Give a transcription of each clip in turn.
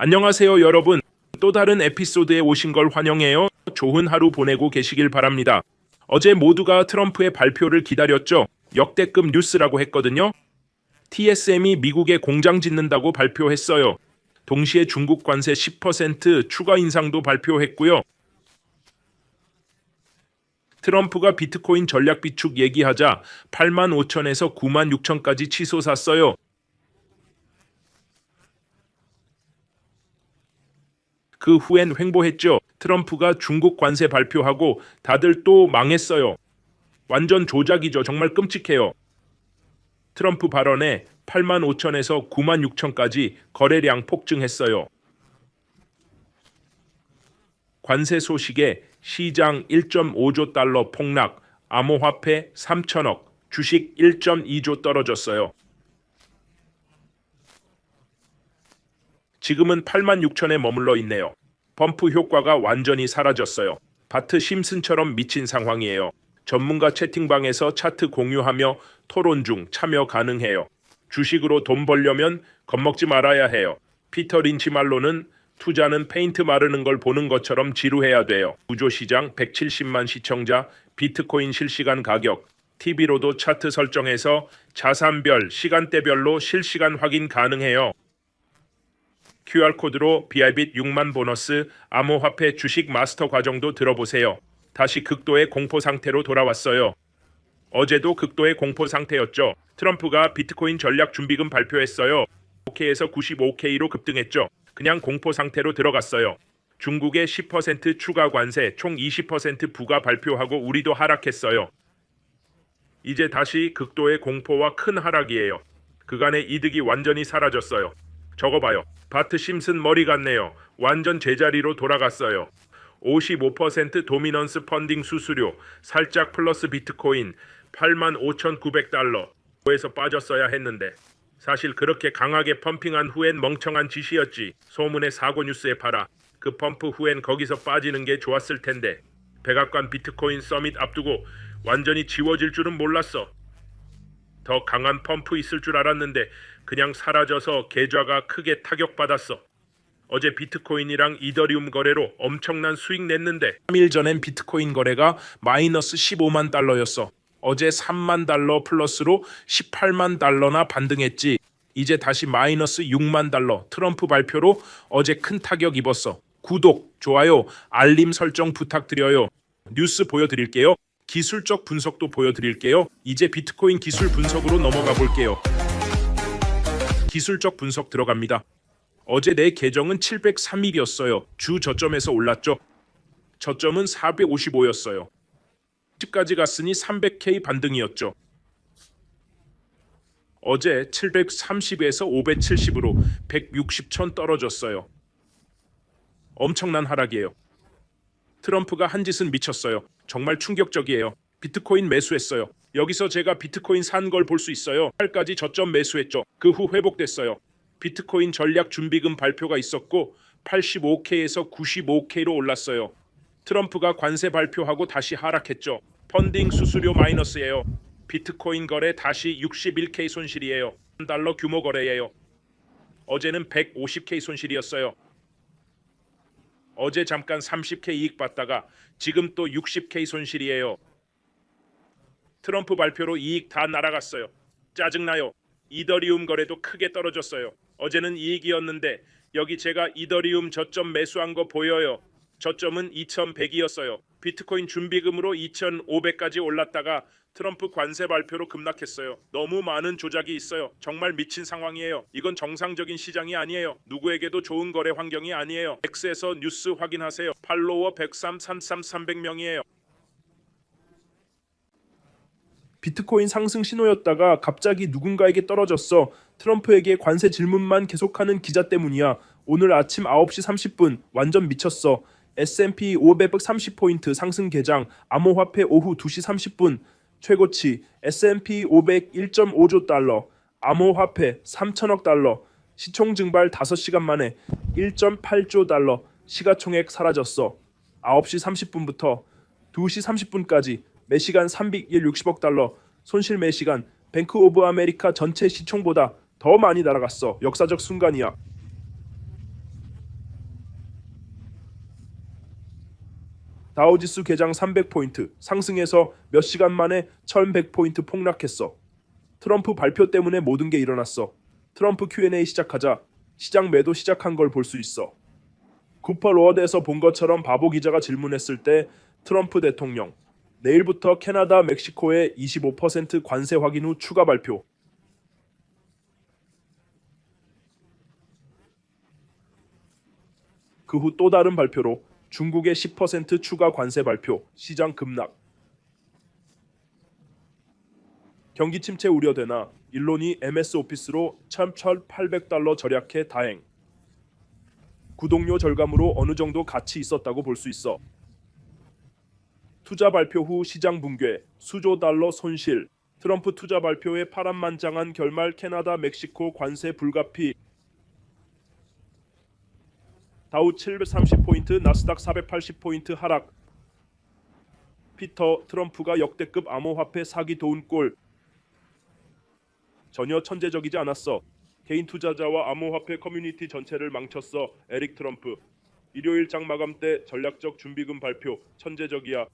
안녕하세요, 여러분. 또 다른 에피소드에 오신 걸 환영해요. 좋은 하루 보내고 계시길 바랍니다. 어제 모두가 트럼프의 발표를 기다렸죠. 역대급 뉴스라고 했거든요. TSM이 미국에 공장 짓는다고 발표했어요. 동시에 중국 관세 10% 추가 인상도 발표했고요. 트럼프가 비트코인 전략 비축 얘기하자 8만 5천에서 9만 6천까지 치솟았어요. 그 후엔 횡보했죠. 트럼프가 중국 관세 발표하고 다들 또 망했어요. 완전 조작이죠. 정말 끔찍해요. 트럼프 발언에 8만 5천에서 9만 6천까지 거래량 폭증했어요. 관세 소식에 시장 1.5조 달러 폭락, 암호화폐 3천억, 주식 1.2조 떨어졌어요. 지금은 8만 6천에 머물러 있네요. 펌프 효과가 완전히 사라졌어요. 바트 심슨처럼 미친 상황이에요. 전문가 채팅방에서 차트 공유하며 토론 중 참여 가능해요. 주식으로 돈 벌려면 겁먹지 말아야 해요. 피터 린치 말로는 투자는 페인트 마르는 걸 보는 것처럼 지루해야 돼요. 구조시장 170만 시청자, 비트코인 실시간 가격, TV로도 차트 설정해서 자산별, 시간대별로 실시간 확인 가능해요. QR코드로 비아이빗 6만 보너스, 암호화폐 주식 마스터 과정도 들어보세요. 다시 극도의 공포 상태로 돌아왔어요. 어제도 극도의 공포 상태였죠. 트럼프가 비트코인 전략 준비금 발표했어요. 5K에서 95K로 급등했죠. 그냥 공포 상태로 들어갔어요. 중국의 10% 추가 관세, 총 20% 부과 발표하고 우리도 하락했어요. 이제 다시 극도의 공포와 큰 하락이에요. 그간의 이득이 완전히 사라졌어요. 저거 봐요. 바트 심슨 머리 같네요. 완전 제자리로 돌아갔어요. 55% 도미넌스 펀딩 수수료, 살짝 플러스 비트코인 85,900달러. 에서 빠졌어야 했는데 사실 그렇게 강하게 펌핑한 후엔 멍청한 짓이었지. 소문의 사고 뉴스에 팔아. 그 펌프 후엔 거기서 빠지는 게 좋았을 텐데. 백악관 비트코인 서밋 앞두고 완전히 지워질 줄은 몰랐어. 더 강한 펌프 있을 줄 알았는데 그냥 사라져서 계좌가 크게 타격받았어. 어제 비트코인이랑 이더리움 거래로 엄청난 수익 냈는데 3일 전엔 비트코인 거래가 마이너스 15만 달러였어. 어제 3만 달러 플러스로 18만 달러나 반등했지. 이제 다시 마이너스 6만 달러. 트럼프 발표로 어제 큰 타격 입었어. 구독, 좋아요, 알림 설정 부탁드려요. 뉴스 보여드릴게요. 기술적 분석도 보여드릴게요. 이제 비트코인 기술 분석으로 넘어가 볼게요. 기술적 분석 들어갑니다. 어제 내 계정은 703일이었어요. 주 저점에서 올랐죠. 저점은 455였어요. 10까지 갔으니 300K 반등이었죠. 어제 730에서 570으로 160천 떨어졌어요. 엄청난 하락이에요. 트럼프가 한 짓은 미쳤어요. 정말 충격적이에요. 비트코인 매수했어요. 여기서 제가 비트코인 산 걸 볼 수 있어요. 8까지 저점 매수했죠. 그 후 회복됐어요. 비트코인 전략 준비금 발표가 있었고 85K에서 95K로 올랐어요. 트럼프가 관세 발표하고 다시 하락했죠. 펀딩 수수료 마이너스예요. 비트코인 거래 다시 61K 손실이에요. $1 규모 거래예요. 어제는 150K 손실이었어요. 어제 잠깐 30K 이익 봤다가 지금 또 60K 손실이에요. 트럼프 발표로 이익 다 날아갔어요. 짜증나요. 이더리움 거래도 크게 떨어졌어요. 어제는 이익이었는데 여기 제가 이더리움 저점 매수한 거 보여요. 저점은 2100이었어요. 비트코인 준비금으로 2500까지 올랐다가 트럼프 관세 발표로 급락했어요. 너무 많은 조작이 있어요. 정말 미친 상황이에요. 이건 정상적인 시장이 아니에요. 누구에게도 좋은 거래 환경이 아니에요. X에서 뉴스 확인하세요. 팔로워 103,300명이에요. 비트코인 상승 신호였다가 갑자기 누군가에게 떨어졌어. 트럼프에게 관세 질문만 계속하는 기자 때문이야. 오늘 아침 9시 30분 완전 미쳤어. S&P 530포인트 상승 개장. 암호화폐 오후 2시 30분 최고치. S&P 500 1.5조 달러. 암호화폐 3천억 달러. 시총 증발 5시간 만에 1.8조 달러. 시가총액 사라졌어. 9시 30분부터 2시 30분까지 매시간 360억 달러. 손실 매시간 뱅크 오브 아메리카 전체 시총보다 더 많이 날아갔어. 역사적 순간이야. 다우지수 개장 300포인트 상승해서 몇 시간 만에 1100포인트 폭락했어. 트럼프 발표 때문에 모든 게 일어났어. 트럼프 Q&A 시작하자 시장 매도 시작한 걸 볼 수 있어. 쿠퍼로어드에서 본 것처럼 바보 기자가 질문했을 때 트럼프 대통령 내일부터 캐나다, 멕시코에 25% 관세 확인 후 추가 발표. 그 후 또 다른 발표로 중국의 10% 추가 관세 발표, 시장 급락. 경기 침체 우려되나 일론이 MS 오피스로 1,800달러 절약해 다행. 구독료 절감으로 어느 정도 가치 있었다고 볼 수 있어. 투자 발표 후 시장 붕괴, 수조 달러 손실. 트럼프 투자 발표에 파란만장한 결말 캐나다, 멕시코 관세 불가피. 다우 730포인트, 나스닥 480포인트 하락. 피터 트럼프가 역대급 암호화폐 사기 도운 꼴. 전혀 천재적이지 않았어. 개인 투자자와 암호화폐 커뮤니티 전체를 망쳤어. 에릭 트럼프. 일요일 장 마감 때 전략적 준비금 발표. 천재적이야.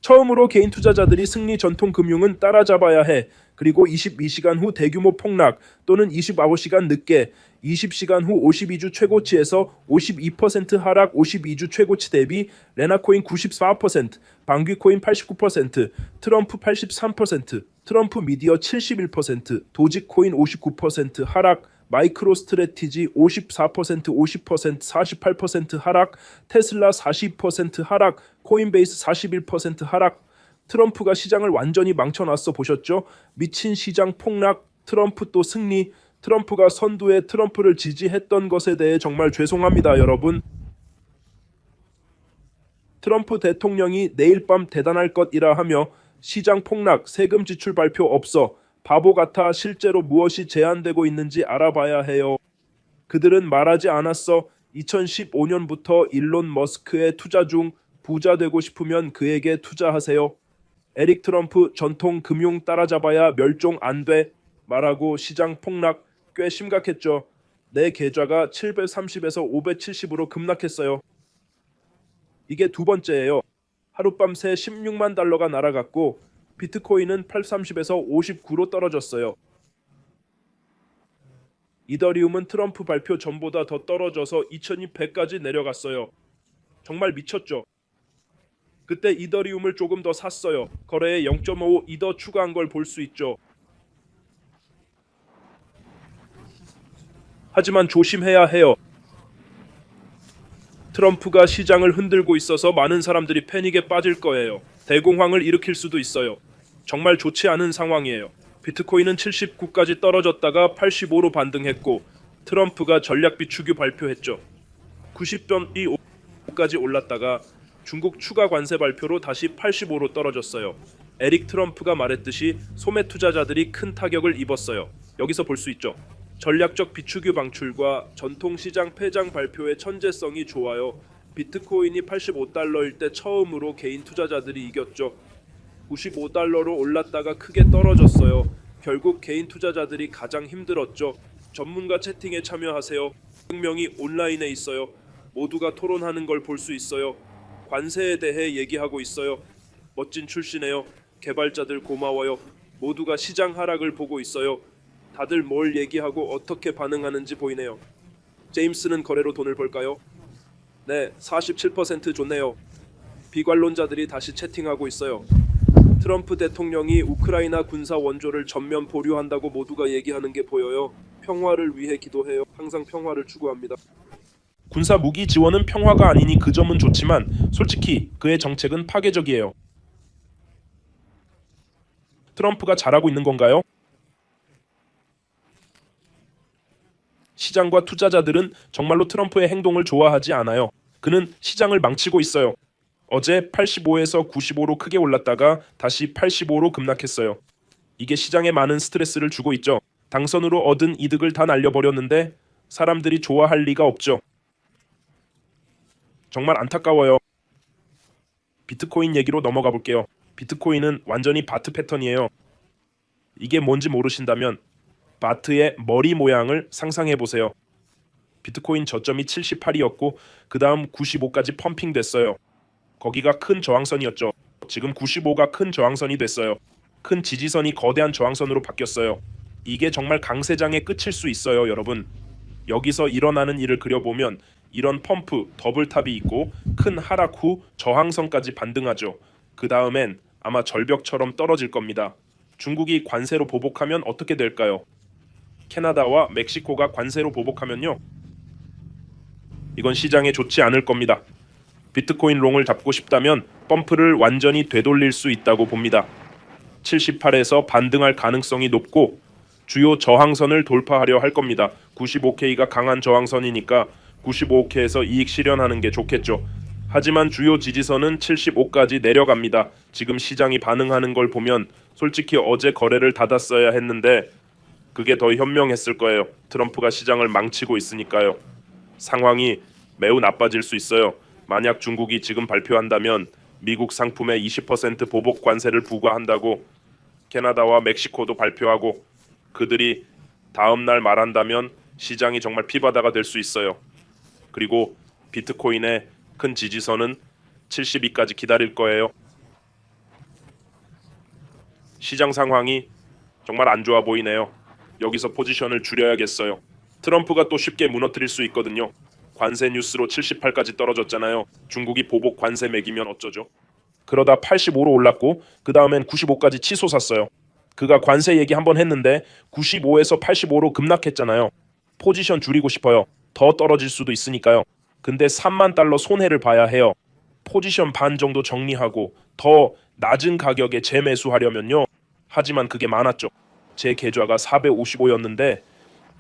처음으로 개인 투자자들이 승리 전통 금융은 따라잡아야 해. 그리고 22시간 후 대규모 폭락 또는 29시간 늦게 20시간 후 52주 최고치에서 52% 하락 52주 최고치 대비 레나코인 94%, 방귀코인 89%, 트럼프 83%, 트럼프 미디어 71%, 도지코인 59% 하락, 마이크로 스트래티지 54%, 50%, 48% 하락, 테슬라 40% 하락, 코인베이스 41% 하락. 트럼프가 시장을 완전히 망쳐놨어. 보셨죠? 미친 시장 폭락, 트럼프 또 승리. 트럼프가 선두에 트럼프를 지지했던 것에 대해 정말 죄송합니다, 여러분. 트럼프 대통령이 내일 밤 대단할 것이라 하며 시장 폭락, 세금 지출 발표 없어. 바보 같아. 실제로 무엇이 제한되고 있는지 알아봐야 해요. 그들은 말하지 않았어. 2015년부터 일론 머스크에 투자 중. 부자 되고 싶으면 그에게 투자하세요. 에릭 트럼프 전통 금융 따라잡아야 멸종 안 돼. 말하고 시장 폭락. 꽤 심각했죠. 내 계좌가 730에서 570으로 급락했어요. 이게 두 번째예요. 하룻밤 새 16만 달러가 날아갔고 비트코인은 830에서 59로 떨어졌어요. 이더리움은 트럼프 발표 전보다 더 떨어져서 2200까지 내려갔어요. 정말 미쳤죠. 그때 이더리움을 조금 더 샀어요. 거래에 0.5 이더 추가한 걸 볼 수 있죠. 하지만 조심해야 해요. 트럼프가 시장을 흔들고 있어서 많은 사람들이 패닉에 빠질 거예요. 대공황을 일으킬 수도 있어요. 정말 좋지 않은 상황이에요. 비트코인은 79까지 떨어졌다가 85로 반등했고 트럼프가 전략 비축유 발표했죠. 90.25까지 올랐다가 중국 추가 관세 발표로 다시 85로 떨어졌어요. 에릭 트럼프가 말했듯이 소매 투자자들이 큰 타격을 입었어요. 여기서 볼 수 있죠. 전략적 비축유 방출과 전통시장 폐장 발표의 천재성이 좋아요. 비트코인이 85달러일 때 처음으로 개인 투자자들이 이겼죠. 95달러로 올랐다가 크게 떨어졌어요. 결국 개인 투자자들이 가장 힘들었죠. 전문가 채팅에 참여하세요. 100명이 온라인에 있어요. 모두가 토론하는 걸 볼 수 있어요. 관세에 대해 얘기하고 있어요. 멋진 출시네요. 개발자들 고마워요. 모두가 시장 하락을 보고 있어요. 다들 뭘 얘기하고 어떻게 반응하는지 보이네요. 제임스는 거래로 돈을 벌까요? 네, 47% 좋네요. 비관론자들이 다시 채팅하고 있어요. 트럼프 대통령이 우크라이나 군사 원조를 전면 보류한다고 모두가 얘기하는 게 보여요. 평화를 위해 기도해요. 항상 평화를 추구합니다. 군사 무기 지원은 평화가 아니니 그 점은 좋지만 솔직히 그의 정책은 파괴적이에요. 트럼프가 잘하고 있는 건가요? 시장과 투자자들은 정말로 트럼프의 행동을 좋아하지 않아요. 그는 시장을 망치고 있어요. 어제 85에서 95로 크게 올랐다가 다시 85로 급락했어요. 이게 시장에 많은 스트레스를 주고 있죠. 당선으로 얻은 이득을 다 날려버렸는데 사람들이 좋아할 리가 없죠. 정말 안타까워요. 비트코인 얘기로 넘어가 볼게요. 비트코인은 완전히 바트 패턴이에요. 이게 뭔지 모르신다면 바트의 머리 모양을 상상해 보세요. 비트코인 저점이 78이었고 그 다음 95까지 펌핑 됐어요. 거기가 큰 저항선이었죠. 지금 95가 큰 저항선이 됐어요. 큰 지지선이 거대한 저항선으로 바뀌었어요. 이게 정말 강세장의 끝일 수 있어요, 여러분. 여기서 일어나는 일을 그려보면 이런 펌프, 더블탑이 있고 큰 하락 후 저항선까지 반등하죠. 그 다음엔 아마 절벽처럼 떨어질 겁니다. 중국이 관세로 보복하면 어떻게 될까요? 캐나다와 멕시코가 관세로 보복하면요, 이건 시장에 좋지 않을 겁니다. 비트코인 롱을 잡고 싶다면 펌프를 완전히 되돌릴 수 있다고 봅니다. 78에서 반등할 가능성이 높고 주요 저항선을 돌파하려 할 겁니다. 95K가 강한 저항선이니까 95K에서 이익 실현하는 게 좋겠죠. 하지만 주요 지지선은 75까지 내려갑니다. 지금 시장이 반응하는 걸 보면 솔직히 어제 거래를 닫았어야 했는데 그게 더 현명했을 거예요. 트럼프가 시장을 망치고 있으니까요. 상황이 매우 나빠질 수 있어요. 만약 중국이 지금 발표한다면 미국 상품에 20% 보복 관세를 부과한다고 캐나다와 멕시코도 발표하고 그들이 다음 날 말한다면 시장이 정말 피바다가 될 수 있어요. 그리고 비트코인의 큰 지지선은 72까지 기다릴 거예요. 시장 상황이 정말 안 좋아 보이네요. 여기서 포지션을 줄여야겠어요. 트럼프가 또 쉽게 무너뜨릴 수 있거든요. 관세 뉴스로 78까지 떨어졌잖아요. 중국이 보복 관세 매기면 어쩌죠? 그러다 85로 올랐고 그 다음엔 95까지 치솟았어요. 그가 관세 얘기 한번 했는데 95에서 85로 급락했잖아요. 포지션 줄이고 싶어요. 더 떨어질 수도 있으니까요. 근데 3만 달러 손해를 봐야 해요. 포지션 반 정도 정리하고 더 낮은 가격에 재매수하려면요. 하지만 그게 많았죠. 제 계좌가 455였는데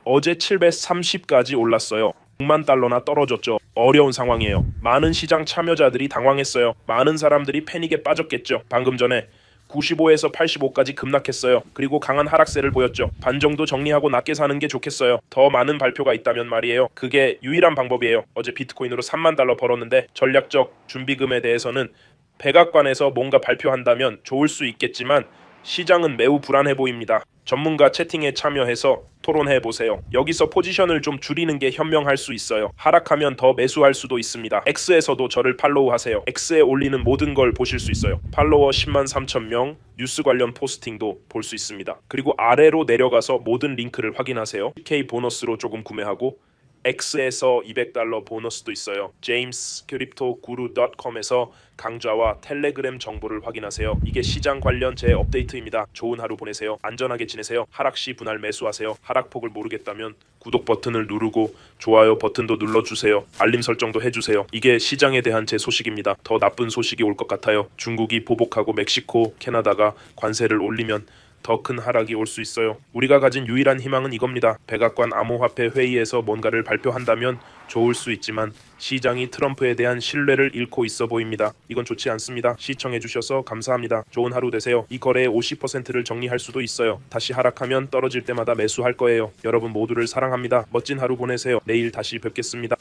어제 730까지 올랐어요. 6만 달러나 떨어졌죠. 어려운 상황이에요. 많은 시장 참여자들이 당황했어요. 많은 사람들이 패닉에 빠졌겠죠. 방금 전에 95에서 85까지 급락했어요. 그리고 강한 하락세를 보였죠. 반 정도 정리하고 낮게 사는 게 좋겠어요. 더 많은 발표가 있다면 말이에요. 그게 유일한 방법이에요. 어제 비트코인으로 3만 달러 벌었는데 전략적 준비금에 대해서는 백악관에서 뭔가 발표한다면 좋을 수 있겠지만 시장은 매우 불안해 보입니다. 전문가 채팅에 참여해서 토론해 보세요. 여기서 포지션을 좀 줄이는 게 현명할 수 있어요. 하락하면 더 매수할 수도 있습니다. X에서도 저를 팔로우하세요. X에 올리는 모든 걸 보실 수 있어요. 팔로워 10만 3천 명, 뉴스 관련 포스팅도 볼 수 있습니다. 그리고 아래로 내려가서 모든 링크를 확인하세요. K 보너스로 조금 구매하고 X에서 200달러 보너스도 있어요. jamescryptoguru.com에서 강좌와 텔레그램 정보를 확인하세요. 이게 시장 관련 제 업데이트입니다. 좋은 하루 보내세요. 안전하게 지내세요. 하락 시 분할 매수하세요. 하락폭을 모르겠다면 구독 버튼을 누르고 좋아요 버튼도 눌러주세요. 알림 설정도 해주세요. 이게 시장에 대한 제 소식입니다. 더 나쁜 소식이 올 것 같아요. 중국이 보복하고 멕시코, 캐나다가 관세를 올리면 더 큰 하락이 올 수 있어요. 우리가 가진 유일한 희망은 이겁니다. 백악관 암호화폐 회의에서 뭔가를 발표한다면 좋을 수 있지만 시장이 트럼프에 대한 신뢰를 잃고 있어 보입니다. 이건 좋지 않습니다. 시청해주셔서 감사합니다. 좋은 하루 되세요. 이 거래의 50%를 정리할 수도 있어요. 다시 하락하면 떨어질 때마다 매수할 거예요. 여러분 모두를 사랑합니다. 멋진 하루 보내세요. 내일 다시 뵙겠습니다.